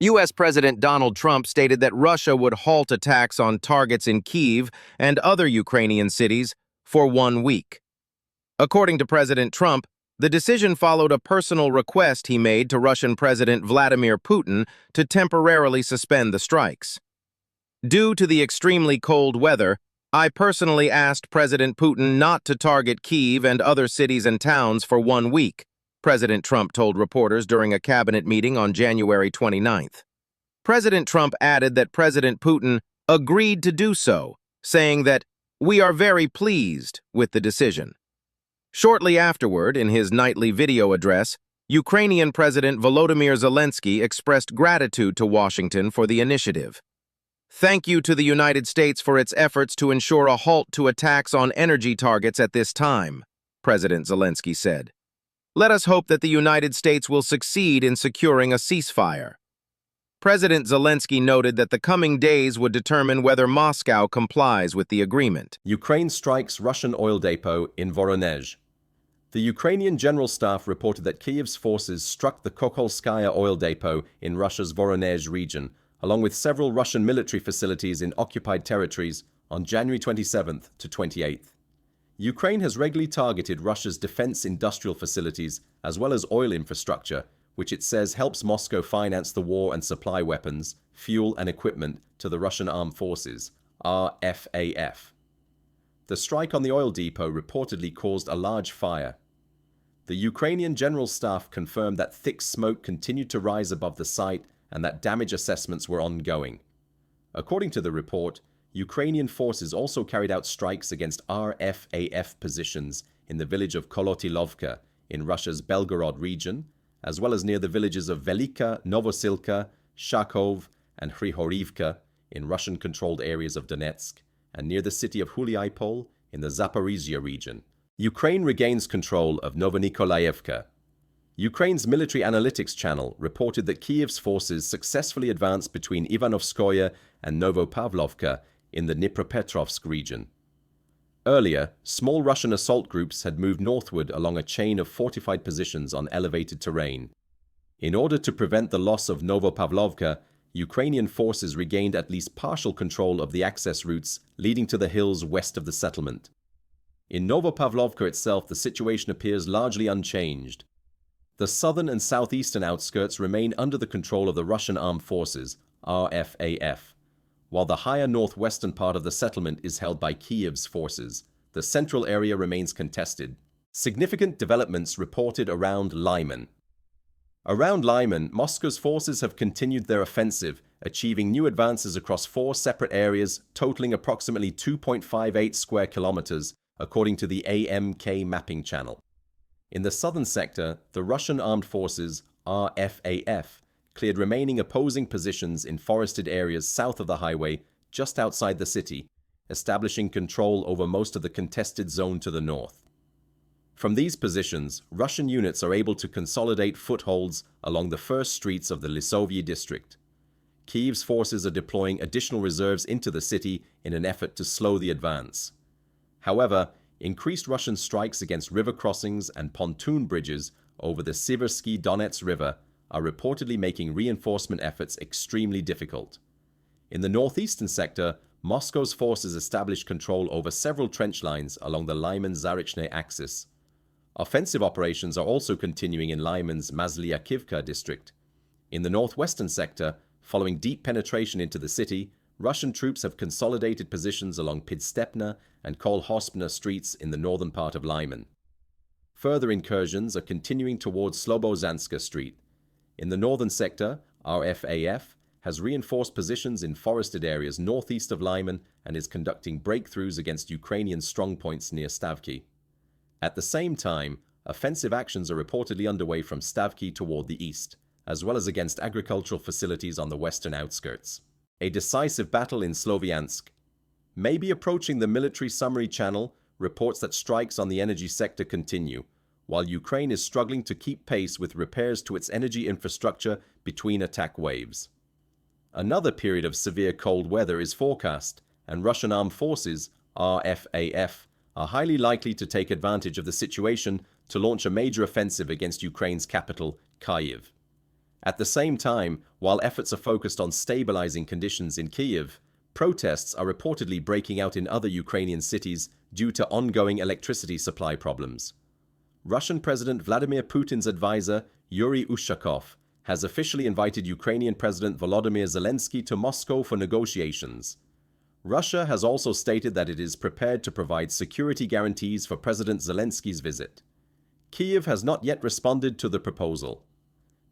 U.S. President Donald Trump stated that Russia would halt attacks on targets in Kyiv and other Ukrainian cities for 1 week. According to President Trump, the decision followed a personal request he made to Russian President Vladimir Putin to temporarily suspend the strikes. Due to the extremely cold weather, I personally asked President Putin not to target Kyiv and other cities and towns for 1 week, President Trump told reporters during a cabinet meeting on January 29th. President Trump added that President Putin agreed to do so, saying that, "We are very pleased with the decision." Shortly afterward, in his nightly video address, Ukrainian President Volodymyr Zelensky expressed gratitude to Washington for the initiative. "Thank you to the United States for its efforts to ensure a halt to attacks on energy targets at this time," President Zelensky said. "Let us hope that the United States will succeed in securing a ceasefire." President Zelensky noted that the coming days would determine whether Moscow complies with the agreement. Ukraine strikes Russian oil depot in Voronezh. The Ukrainian General Staff reported that Kyiv's forces struck the Kokholskaya oil depot in Russia's Voronezh region, along with several Russian military facilities in occupied territories on January 27th to 28th. Ukraine has regularly targeted Russia's defense industrial facilities as well as oil infrastructure, which it says helps Moscow finance the war and supply weapons, fuel and equipment to the Russian Armed Forces, RFAF. The strike on the oil depot reportedly caused a large fire. The Ukrainian General Staff confirmed that thick smoke continued to rise above the site and that damage assessments were ongoing. According to the report, Ukrainian forces also carried out strikes against RFAF positions in the village of Kolotilovka in Russia's Belgorod region, as well as near the villages of Velika, Novosilka, Shakov, and Hrihorivka in Russian-controlled areas of Donetsk, and near the city of Huliaipol in the Zaporizhia region. Ukraine regains control of Novonikolaevka. Ukraine's military analytics channel reported that Kyiv's forces successfully advanced between Ivanovskoye and Novopavlovka in the Dnipropetrovsk region. Earlier, small Russian assault groups had moved northward along a chain of fortified positions on elevated terrain. In order to prevent the loss of Novopavlovka, Ukrainian forces regained at least partial control of the access routes leading to the hills west of the settlement. In Novopavlovka itself, the situation appears largely unchanged. The southern and southeastern outskirts remain under the control of the Russian Armed Forces, RFAF, while the higher northwestern part of the settlement is held by Kyiv's forces. The central area remains contested. Significant developments reported around Lyman. Around Lyman, Moscow's forces have continued their offensive, achieving new advances across 4 separate areas totaling approximately 2.58 square kilometers, according to the AMK mapping channel. In the southern sector, the Russian Armed Forces, RFAF, cleared remaining opposing positions in forested areas south of the highway, just outside the city, establishing control over most of the contested zone to the north. From these positions, Russian units are able to consolidate footholds along the first streets of the Lisovyi district. Kyiv's forces are deploying additional reserves into the city in an effort to slow the advance. However, increased Russian strikes against river crossings and pontoon bridges over the Siversky Donets River are reportedly making reinforcement efforts extremely difficult. In the northeastern sector, Moscow's forces established control over several trench lines along the Lyman-Zarychny axis. Offensive operations are also continuing in Lyman's Mazlyakivka district. In the northwestern sector, following deep penetration into the city, Russian troops have consolidated positions along Pidstepna and Kolhospna streets in the northern part of Lyman. Further incursions are continuing towards Slobozanska Street. In the northern sector, RFAF has reinforced positions in forested areas northeast of Lyman and is conducting breakthroughs against Ukrainian strongpoints near Stavky. At the same time, offensive actions are reportedly underway from Stavky toward the east, as well as against agricultural facilities on the western outskirts. A decisive battle in Sloviansk. Maybe approaching the military summary channel reports that strikes on the energy sector continue, while Ukraine is struggling to keep pace with repairs to its energy infrastructure between attack waves. Another period of severe cold weather is forecast, and Russian Armed Forces, RFAF, are highly likely to take advantage of the situation to launch a major offensive against Ukraine's capital, Kyiv. At the same time, while efforts are focused on stabilizing conditions in Kyiv, protests are reportedly breaking out in other Ukrainian cities due to ongoing electricity supply problems. Russian President Vladimir Putin's advisor, Yuri Ushakov, has officially invited Ukrainian President Volodymyr Zelensky to Moscow for negotiations. Russia has also stated that it is prepared to provide security guarantees for President Zelensky's visit. Kyiv has not yet responded to the proposal.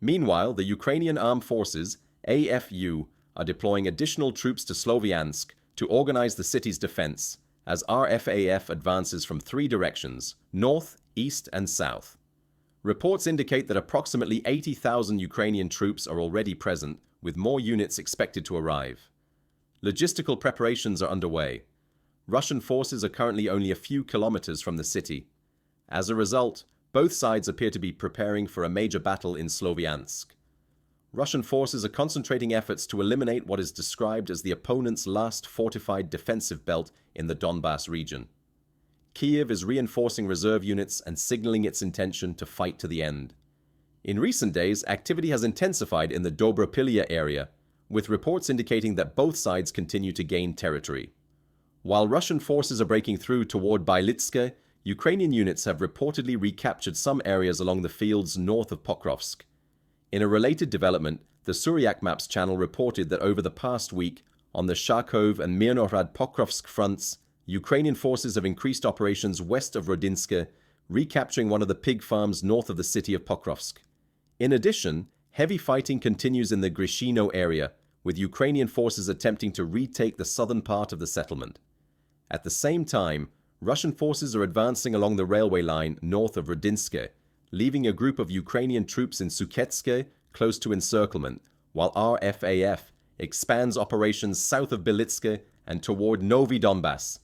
Meanwhile, the Ukrainian Armed Forces, AFU, are deploying additional troops to Sloviansk to organize the city's defense, as RFAF advances from 3 directions: north, east, and south. Reports indicate that approximately 80,000 Ukrainian troops are already present, with more units expected to arrive. Logistical preparations are underway. Russian forces are currently only a few kilometers from the city. As a result, both sides appear to be preparing for a major battle in Sloviansk. Russian forces are concentrating efforts to eliminate what is described as the opponent's last fortified defensive belt in the Donbas region. Kyiv is reinforcing reserve units and signaling its intention to fight to the end. In recent days, activity has intensified in the Dobropilya area, with reports indicating that both sides continue to gain territory. While Russian forces are breaking through toward Bylitske, Ukrainian units have reportedly recaptured some areas along the fields north of Pokrovsk. In a related development, the Suryak Maps channel reported that over the past week, on the Sharkov and Mirnohrad-Pokrovsk fronts, Ukrainian forces have increased operations west of Rodinske, recapturing one of the pig farms north of the city of Pokrovsk. In addition, heavy fighting continues in the Grishino area, with Ukrainian forces attempting to retake the southern part of the settlement. At the same time, Russian forces are advancing along the railway line north of Rodinske, leaving a group of Ukrainian troops in Suketske close to encirclement, while RFAF expands operations south of Belitske and toward Novy Donbass.